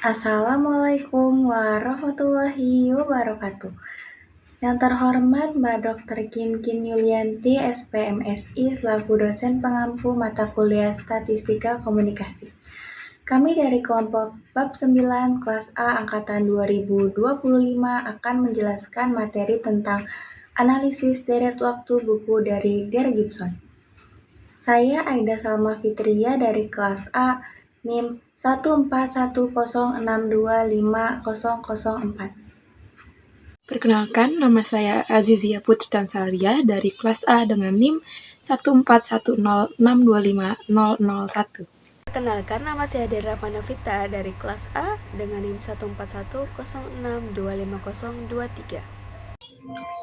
Assalamualaikum warahmatullahi wabarakatuh. Yang terhormat Mbak Dr. Kinkin Yulianti, SPMSI, selaku dosen pengampu mata kuliah Statistika Komunikasi. Kami dari kelompok bab 9 kelas A angkatan 2025 akan menjelaskan materi tentang analisis deret waktu buku dari Der Gibson. Saya Aida Salma Fitria dari kelas A, NIM 14106250004. Perkenalkan, nama saya Azizia Putri Tansalia dari kelas A dengan NIM 14106250001. Perkenalkan, nama saya Dera Panavita dari kelas A dengan NIM 14106250023.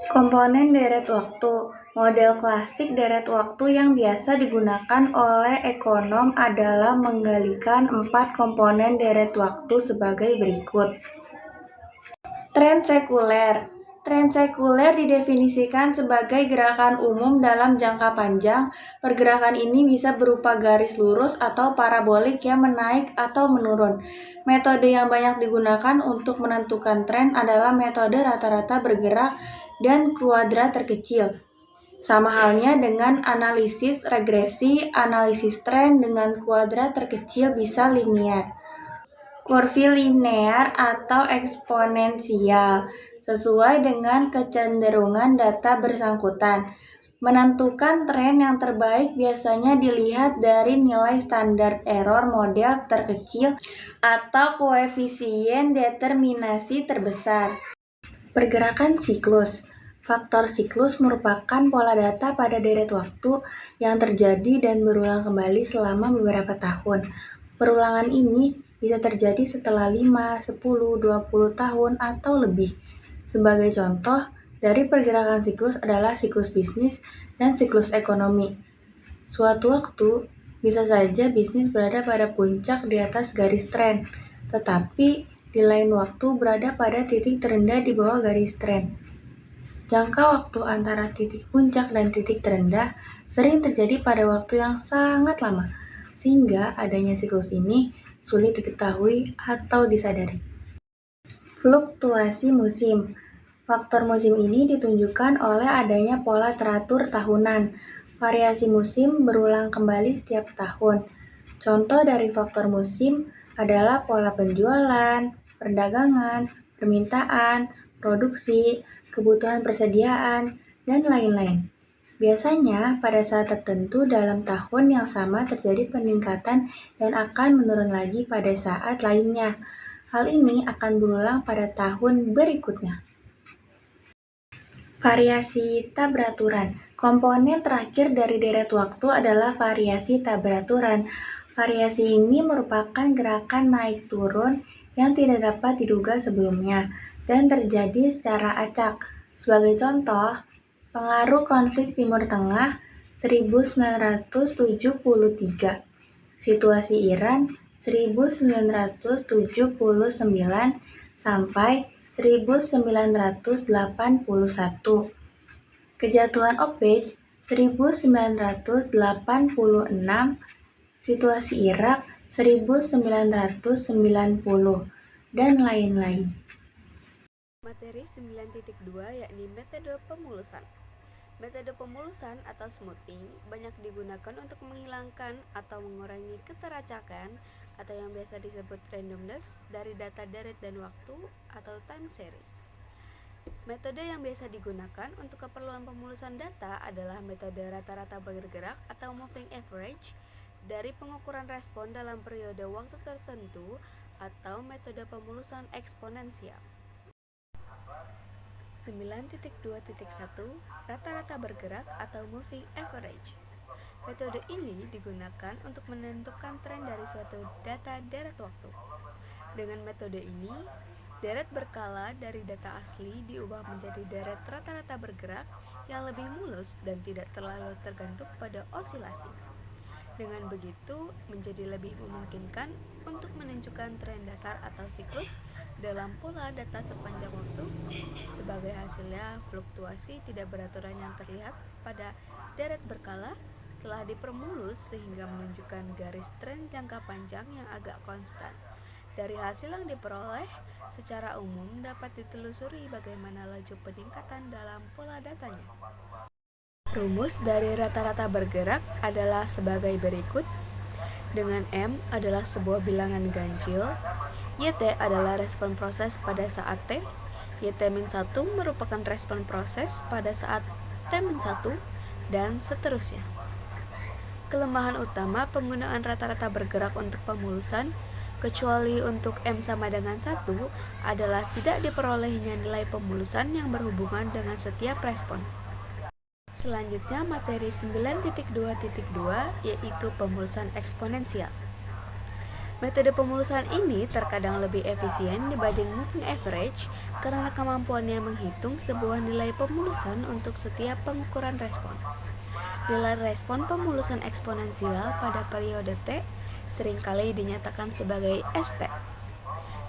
Komponen deret waktu. Model klasik deret waktu yang biasa digunakan oleh ekonom adalah menggalikan 4 komponen deret waktu sebagai berikut. Tren sekuler. Tren sekuler didefinisikan sebagai gerakan umum dalam jangka panjang. Pergerakan ini bisa berupa garis lurus atau parabolik yang menaik atau menurun. Metode yang banyak digunakan untuk menentukan tren adalah metode rata-rata bergerak dan kuadrat terkecil. Sama halnya dengan analisis regresi, analisis tren dengan kuadrat terkecil bisa linear, kurvilinear atau eksponensial, sesuai dengan kecenderungan data bersangkutan. Menentukan tren yang terbaik biasanya dilihat dari nilai standar error model terkecil atau koefisien determinasi terbesar. Pergerakan siklus. Faktor siklus merupakan pola data pada deret waktu yang terjadi dan berulang kembali selama beberapa tahun. Perulangan ini bisa terjadi setelah 5, 10, 20 tahun atau lebih. Sebagai contoh, dari pergerakan siklus adalah siklus bisnis dan siklus ekonomi. Suatu waktu, bisa saja bisnis berada pada puncak di atas garis tren, tetapi di lain waktu berada pada titik terendah di bawah garis tren. Jangka waktu antara titik puncak dan titik terendah sering terjadi pada waktu yang sangat lama, sehingga adanya siklus ini sulit diketahui atau disadari. Fluktuasi musim. Faktor musim ini ditunjukkan oleh adanya pola teratur tahunan. Variasi musim berulang kembali setiap tahun. Contoh dari faktor musim adalah pola penjualan, perdagangan, permintaan, produksi, kebutuhan persediaan, dan lain-lain. Biasanya, pada saat tertentu dalam tahun yang sama terjadi peningkatan dan akan menurun lagi pada saat lainnya. Hal ini akan berulang pada tahun berikutnya. Variasi tabraturan. Komponen terakhir dari deret waktu adalah variasi tabraturan. Variasi ini merupakan gerakan naik turun yang tidak dapat diduga sebelumnya dan terjadi secara acak. Sebagai contoh, pengaruh konflik Timur Tengah 1973, situasi Iran 1979 sampai 1981, kejatuhan OPEC 1986, situasi Irak 1990, dan lain-lain. Materi 9.2 yakni metode pemulusan. Metode pemulusan atau smoothing banyak digunakan untuk menghilangkan atau mengurangi keteracakan atau yang biasa disebut randomness dari data deret dan waktu atau time series. Metode yang biasa digunakan untuk keperluan pemulusan data adalah metode rata-rata bergerak atau moving average dari pengukuran respon dalam periode waktu tertentu atau metode pemulusan eksponensial. 9.2.1 Rata-rata bergerak atau moving average. Metode ini digunakan untuk menentukan tren dari suatu data deret waktu. Dengan metode ini, deret berkala dari data asli diubah menjadi deret rata-rata bergerak yang lebih mulus dan tidak terlalu tergantung pada osilasi. Dengan begitu, menjadi lebih memungkinkan untuk menunjukkan tren dasar atau siklus dalam pola data sepanjang waktu. Sebagai hasilnya, fluktuasi tidak beraturan yang terlihat pada deret berkala telah dipermulus sehingga menunjukkan garis tren jangka panjang yang agak konstan. Dari hasil yang diperoleh, secara umum dapat ditelusuri bagaimana laju peningkatan dalam pola datanya. Rumus dari rata-rata bergerak adalah sebagai berikut. Dengan M adalah sebuah bilangan ganjil, YT adalah respon proses pada saat T, YT-1 merupakan respon proses pada saat T-1, dan seterusnya. Kelemahan utama penggunaan rata-rata bergerak untuk pemulusan, kecuali untuk M sama dengan 1, adalah tidak diperolehnya nilai pemulusan yang berhubungan dengan setiap respon. Selanjutnya materi 9.2.2 yaitu pemulusan eksponensial. Metode pemulusan ini terkadang lebih efisien dibanding moving average karena kemampuannya menghitung sebuah nilai pemulusan untuk setiap pengukuran respon. Nilai respon pemulusan eksponensial pada periode T seringkali dinyatakan sebagai ST.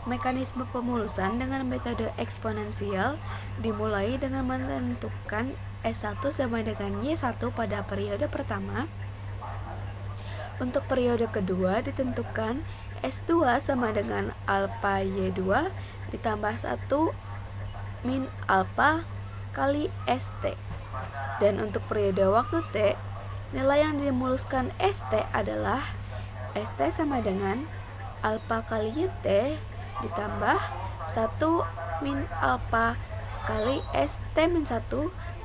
Mekanisme pemulusan dengan metode eksponensial dimulai dengan menentukan S1 sama dengan Y1 pada periode pertama. Untuk periode kedua ditentukan S2 sama dengan alpha Y2 ditambah 1 min alpha kali ST. Dan untuk periode waktu T, nilai yang dimuluskan ST adalah ST sama dengan alpha kali YT ditambah 1 min alpha kali ST-1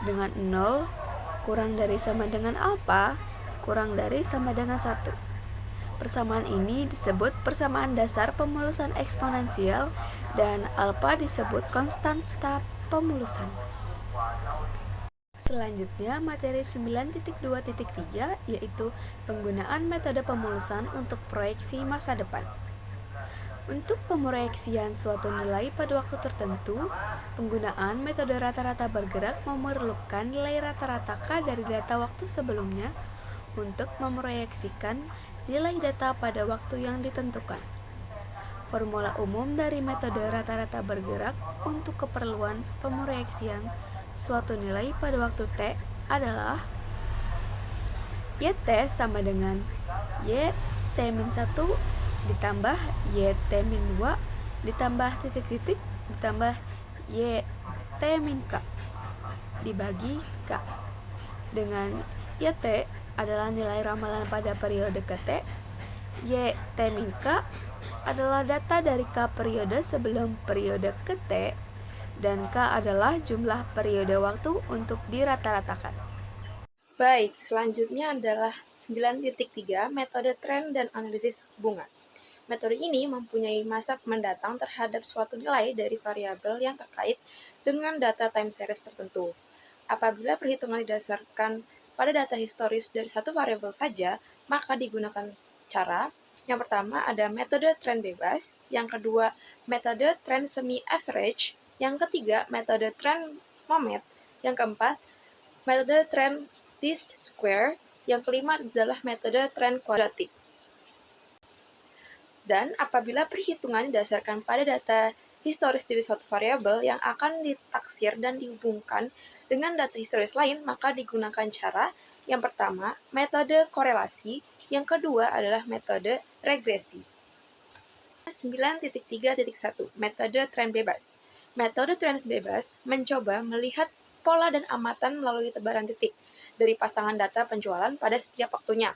dengan 0 kurang dari sama dengan alpha kurang dari sama dengan 1. Persamaan ini disebut persamaan dasar pemulusan eksponensial dan alpha disebut konstanta pemulusan. Selanjutnya materi 9.2.3 yaitu penggunaan metode pemulusan untuk proyeksi masa depan. Untuk pemoreksian suatu nilai pada waktu tertentu, penggunaan metode rata-rata bergerak memerlukan nilai rata-rata K dari data waktu sebelumnya untuk memproyeksikan nilai data pada waktu yang ditentukan. Formula umum dari metode rata-rata bergerak untuk keperluan pemoreksian suatu nilai pada waktu T adalah YT sama dengan YT-1 ditambah YT-2 ditambah titik-titik ditambah YT-K dibagi K, dengan YT adalah nilai ramalan pada periode ke T, YT-K adalah data dari K periode sebelum periode ke T, dan K adalah jumlah periode waktu untuk dirata-ratakan. Baik, selanjutnya adalah 9.3 metode tren dan analisis hubungan. Metode ini mempunyai masa mendatang terhadap suatu nilai dari variabel yang terkait dengan data time series tertentu. Apabila perhitungan didasarkan pada data historis dari satu variabel saja, maka digunakan cara yang pertama ada metode tren bebas, yang kedua metode tren semi-average, yang ketiga metode tren momet, yang keempat metode tren least square, yang kelima adalah metode tren kuadratik. Dan apabila perhitungan didasarkan pada data historis dari suatu variabel yang akan ditaksir dan dihubungkan dengan data historis lain, maka digunakan cara yang pertama, metode korelasi, yang kedua adalah metode regresi. 9.3.1 Metode tren bebas. Metode tren bebas mencoba melihat pola dan amatan melalui tebaran titik dari pasangan data penjualan pada setiap waktunya.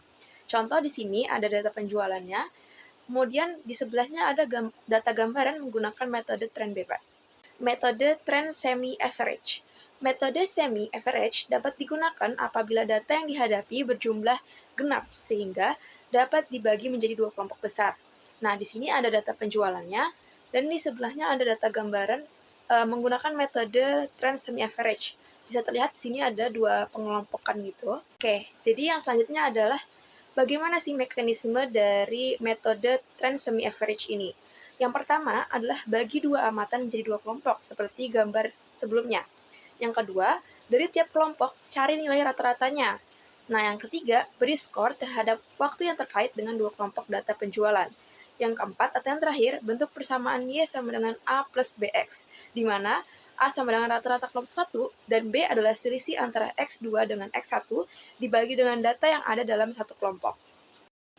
Contoh di sini ada data penjualannya. Kemudian di sebelahnya ada data gambaran menggunakan metode tren bebas. Metode tren semi-average. Metode semi-average dapat digunakan apabila data yang dihadapi berjumlah genap, sehingga dapat dibagi menjadi dua kelompok besar. Nah, di sini ada data penjualannya, dan di sebelahnya ada data gambaran menggunakan metode tren semi-average. Bisa terlihat di sini ada dua pengelompokan gitu. Oke, jadi yang selanjutnya adalah bagaimana sih mekanisme dari metode tren semi-average ini? Yang pertama adalah bagi dua amatan menjadi dua kelompok, seperti gambar sebelumnya. Yang kedua, dari tiap kelompok, cari nilai rata-ratanya. Nah, yang ketiga, beri skor terhadap waktu yang terkait dengan dua kelompok data penjualan. Yang keempat, atau yang terakhir, bentuk persamaan Y sama dengan A plus BX, di mana A sama dengan rata-rata kelompok 1, dan B adalah selisih antara X2 dengan X1 dibagi dengan data yang ada dalam satu kelompok.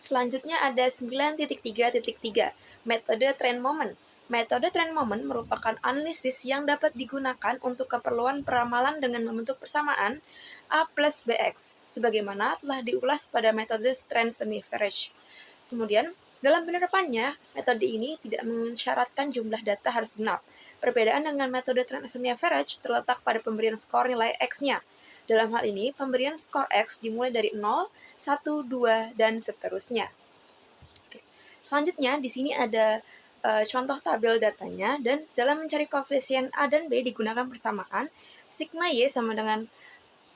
Selanjutnya ada 9.3.3, metode trend moment. Metode trend moment merupakan analisis yang dapat digunakan untuk keperluan peramalan dengan membentuk persamaan A plus BX, sebagaimana telah diulas pada metode trend semi-average. Kemudian, dalam penerapannya, metode ini tidak mensyaratkan jumlah data harus genap. Perbedaan dengan metode trend semi-average terletak pada pemberian skor nilai X-nya. Dalam hal ini, pemberian skor X dimulai dari 0, 1, 2, dan seterusnya. Oke. Selanjutnya, di sini ada contoh tabel datanya, dan dalam mencari koefisien A dan B digunakan persamaan sigma Y sama dengan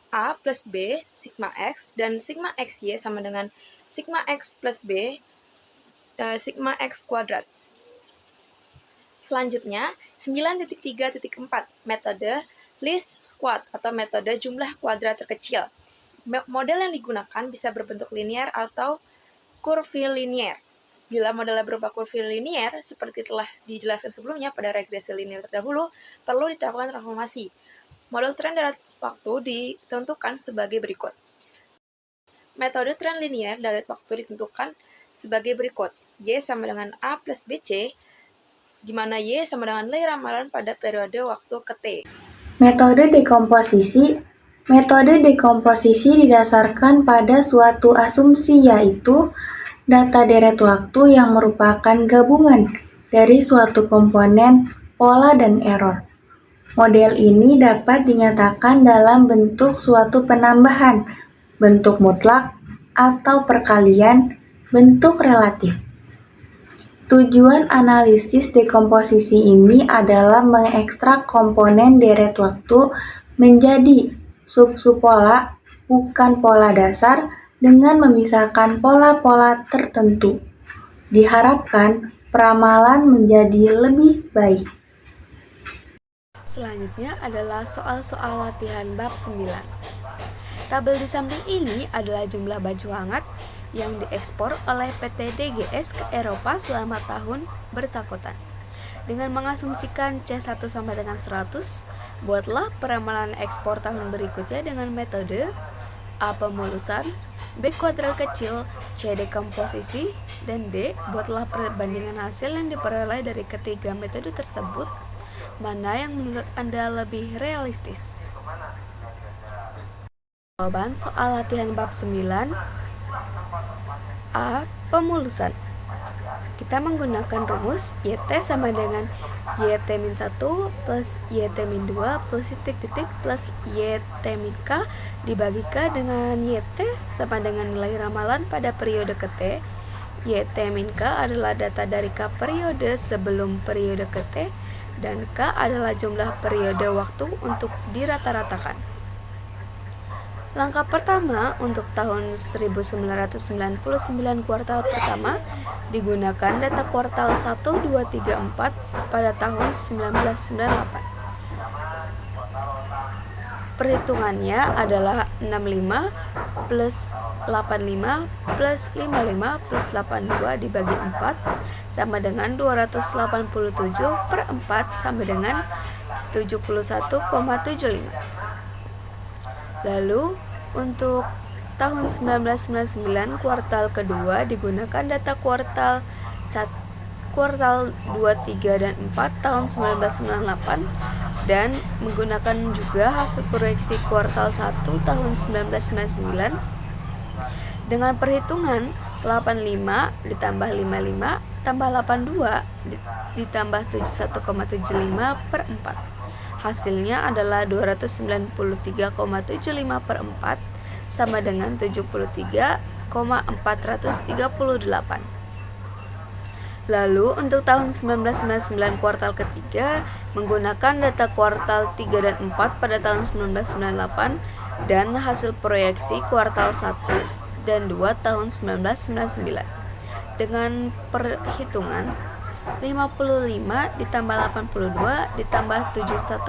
A plus B sigma X, dan sigma XY sama dengan sigma X plus B sigma X kuadrat. Selanjutnya, 9.3.4, metode least square atau metode jumlah kuadrat terkecil. Model yang digunakan bisa berbentuk linear atau kurvilinear. Bila modelnya berupa kurvilinear, seperti telah dijelaskan sebelumnya pada regresi linear terdahulu, perlu diterapkan transformasi. Model tren darat waktu ditentukan sebagai berikut. Metode tren linear darat waktu ditentukan sebagai berikut. Y sama dengan A plus BC, di mana Y sama dengan nilai ramalan pada periode waktu ke T. Metode dekomposisi didasarkan pada suatu asumsi, yaitu data deret waktu yang merupakan gabungan dari suatu komponen, pola, dan error. Model ini dapat dinyatakan dalam bentuk suatu penambahan, bentuk mutlak, atau perkalian, bentuk relatif. Tujuan analisis dekomposisi ini adalah mengekstrak komponen deret waktu menjadi sub-subpola, bukan pola dasar, dengan memisahkan pola-pola tertentu. Diharapkan peramalan menjadi lebih baik. Selanjutnya adalah soal-soal latihan bab 9. Tabel di samping ini adalah jumlah baju hangat yang diekspor oleh PT DGS ke Eropa selama tahun bersangkutan. Dengan mengasumsikan C1 sama dengan 100, buatlah peramalan ekspor tahun berikutnya dengan metode A pemulusan, B kuadrat kecil, C dekomposisi, dan D buatlah perbandingan hasil yang diperoleh dari ketiga metode tersebut, mana yang menurut Anda lebih realistis. Jawaban soal latihan bab 9 A. Pemulusan. Kita menggunakan rumus YT sama dengan YT-1 plus YT-2 plus titik-titik plus YT-K dibagi K dengan YT sama dengan nilai ramalan pada periode ke T. YT-K adalah data dari K periode sebelum periode ke T, dan K adalah jumlah periode waktu untuk dirata-ratakan. Langkah pertama untuk tahun 1999 kuartal pertama digunakan data kuartal 1, 2, 3, 4 pada tahun 1998. Perhitungannya adalah 65 plus 85 plus 55 plus 82 dibagi 4 sama dengan 287 per 4 sama dengan 71,75. Lalu, untuk tahun 1999 kuartal kedua digunakan data kuartal 2, 3, dan 4 tahun 1998 dan menggunakan juga hasil proyeksi kuartal 1 tahun 1999 dengan perhitungan 85 ditambah 55 tambah 82 ditambah 71,75 per 4. Hasilnya adalah 293,75 per 4 sama dengan 73,438. Lalu untuk tahun 1999 kuartal ketiga menggunakan data kuartal 3 dan 4 pada tahun 1998 dan hasil proyeksi kuartal 1 dan 2 tahun 1999 dengan perhitungan 55 ditambah 82 ditambah 71,75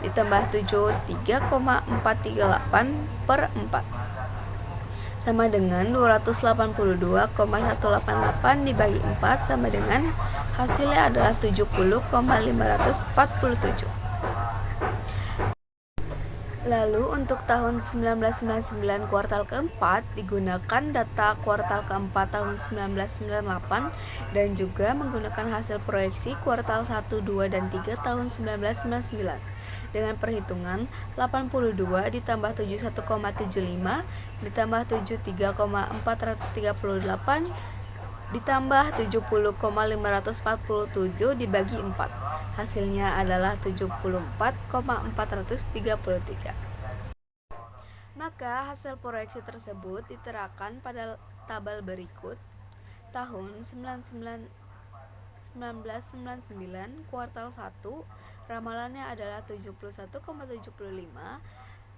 ditambah 73,438 per 4 sama dengan 282,188 dibagi 4 sama dengan hasilnya adalah 70,547. Lalu untuk tahun 1999 kuartal keempat digunakan data kuartal keempat tahun 1998 dan juga menggunakan hasil proyeksi kuartal 1, 2, dan 3 tahun 1999 dengan perhitungan 82 ditambah 71,75 ditambah 73,438 ditambah 70,547 dibagi 4. Hasilnya adalah 74,433. Maka hasil proyeksi tersebut diterapkan pada tabel berikut. Tahun 1999 kuartal 1 ramalannya adalah 71,75.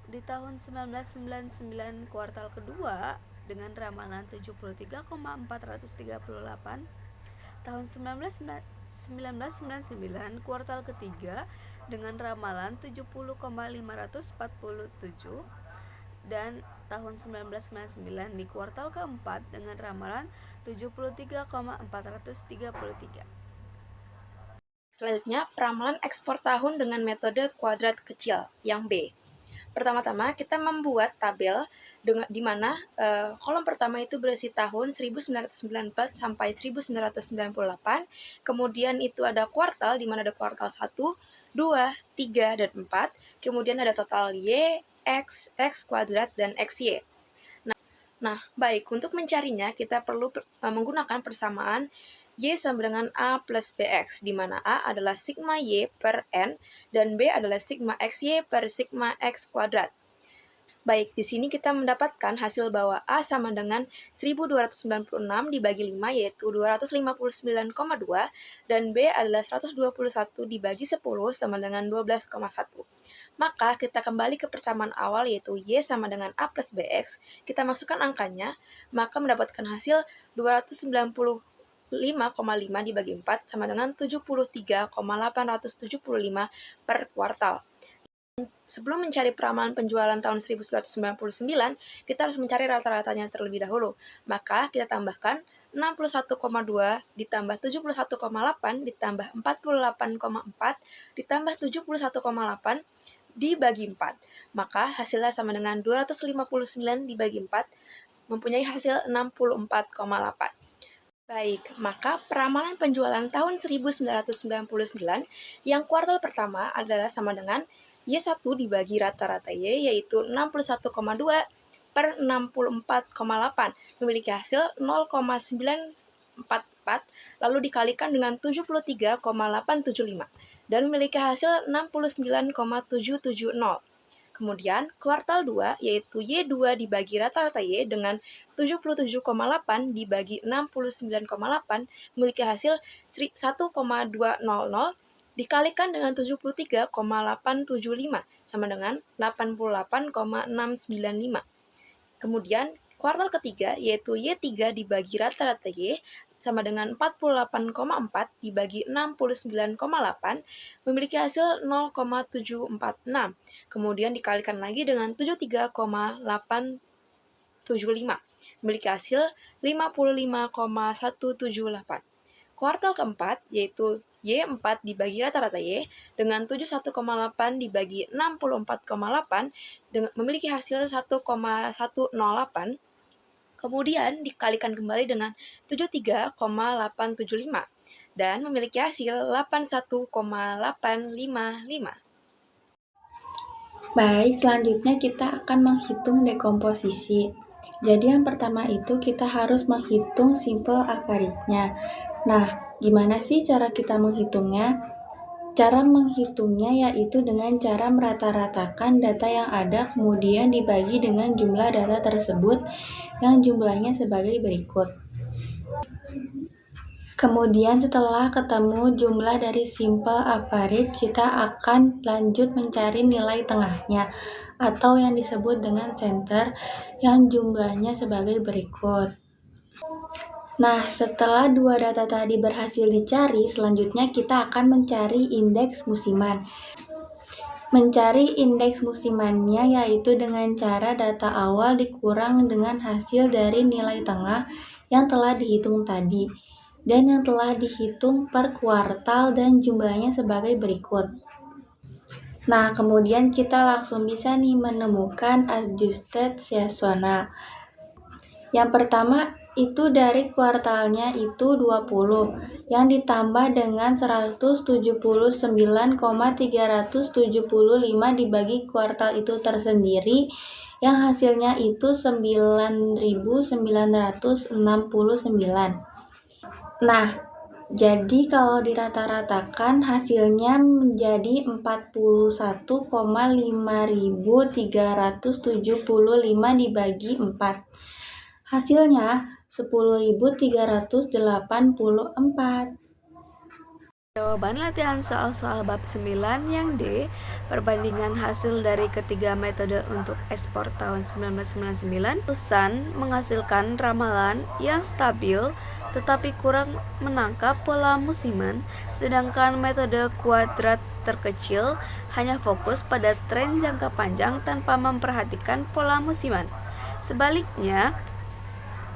Di tahun 1999 kuartal kedua dengan ramalan 73,438. Tahun 1999 kuartal ketiga dengan ramalan 70,547 dan tahun 1999 di kuartal keempat dengan ramalan 73,433. Selanjutnya, ramalan ekspor tahun dengan metode kuadrat kecil, yang B. Pertama-tama, kita membuat tabel di mana kolom pertama itu berisi tahun 1994 sampai 1998. Kemudian itu ada kuartal, di mana ada kuartal 1, 2, 3, dan 4. Kemudian ada total Y, X, X kuadrat, dan XY. Nah, baik, untuk mencarinya kita perlu menggunakan persamaan Y sama dengan A plus BX, di mana A adalah sigma Y per N, dan B adalah sigma XY per sigma X kuadrat. Baik, di sini kita mendapatkan hasil bahwa A sama dengan 1296 dibagi 5, yaitu 259,2, dan B adalah 121 dibagi 10 sama dengan 12,1. Maka kita kembali ke persamaan awal, yaitu Y sama dengan A plus BX, kita masukkan angkanya, maka mendapatkan hasil 295,5 dibagi 4 sama dengan 73,875 per kuartal. Sebelum mencari peramalan penjualan tahun 1999, kita harus mencari rata-ratanya terlebih dahulu. Maka kita tambahkan 61,2 ditambah 71,8 ditambah 48,4 ditambah 71,8 dibagi 4. Maka hasilnya sama dengan 259 dibagi 4, mempunyai hasil 64,8. Baik, maka peramalan penjualan tahun 1999 yang kuartal pertama adalah sama dengan Y1 dibagi rata-rata Y, yaitu 61,2 per 64,8, memiliki hasil 0,944, lalu dikalikan dengan 73,875. Dan memiliki hasil 69,770. Kemudian, kuartal 2, yaitu Y2 dibagi rata-rata Y dengan 77,8 dibagi 69,8, memiliki hasil 1,200, dikalikan dengan 73,875, sama dengan 88,695. Kemudian, kuartal ketiga, yaitu Y3 dibagi rata-rata Y, sama dengan 48,4 dibagi 69,8, memiliki hasil 0,746. Kemudian dikalikan lagi dengan 73,875, memiliki hasil 55,178. Kuartal keempat, yaitu Y4 dibagi rata-rata Y, dengan 71,8 dibagi 64,8, memiliki hasil 1,108, kemudian dikalikan kembali dengan 73,875 dan memiliki hasil 81,855. Baik, selanjutnya kita akan menghitung dekomposisi. Jadi yang pertama itu kita harus menghitung simple average-nya. Nah, gimana sih cara kita menghitungnya? Cara menghitungnya yaitu dengan cara merata-ratakan data yang ada kemudian dibagi dengan jumlah data tersebut yang jumlahnya sebagai berikut. Kemudian setelah ketemu jumlah dari simple average, kita akan lanjut mencari nilai tengahnya atau yang disebut dengan center yang jumlahnya sebagai berikut. Nah, setelah dua data tadi berhasil dicari, selanjutnya kita akan mencari indeks musiman. Mencari indeks musimannya yaitu dengan cara data awal dikurang dengan hasil dari nilai tengah yang telah dihitung tadi, dan yang telah dihitung per kuartal dan jumlahnya sebagai berikut. Nah, kemudian kita langsung bisa nih menemukan adjusted seasonal. Yang pertama itu dari kuartalnya itu 20 yang ditambah dengan 179,375 dibagi kuartal itu tersendiri yang hasilnya itu 9.969. Nah, jadi kalau dirata-ratakan hasilnya menjadi 41,5375 dibagi 4. Hasilnya 10.384. Jawaban latihan soal-soal bab 9 yang D, perbandingan hasil dari ketiga metode untuk ekspor tahun 1999, Tusan menghasilkan ramalan yang stabil tetapi kurang menangkap pola musiman, sedangkan metode kuadrat terkecil hanya fokus pada tren jangka panjang tanpa memperhatikan pola musiman. Sebaliknya,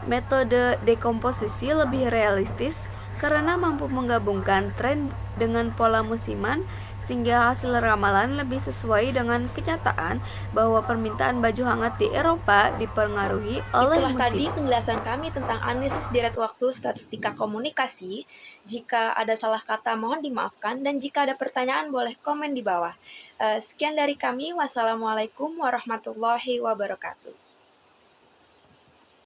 metode dekomposisi lebih realistis karena mampu menggabungkan tren dengan pola musiman sehingga hasil ramalan lebih sesuai dengan kenyataan bahwa permintaan baju hangat di Eropa dipengaruhi oleh Itulah tadi musim. penjelasan kami tentang analisis deret waktu statistika komunikasi. Jika ada salah kata mohon dimaafkan dan jika ada pertanyaan boleh komen di bawah. Sekian dari kami. Wassalamualaikum warahmatullahi wabarakatuh.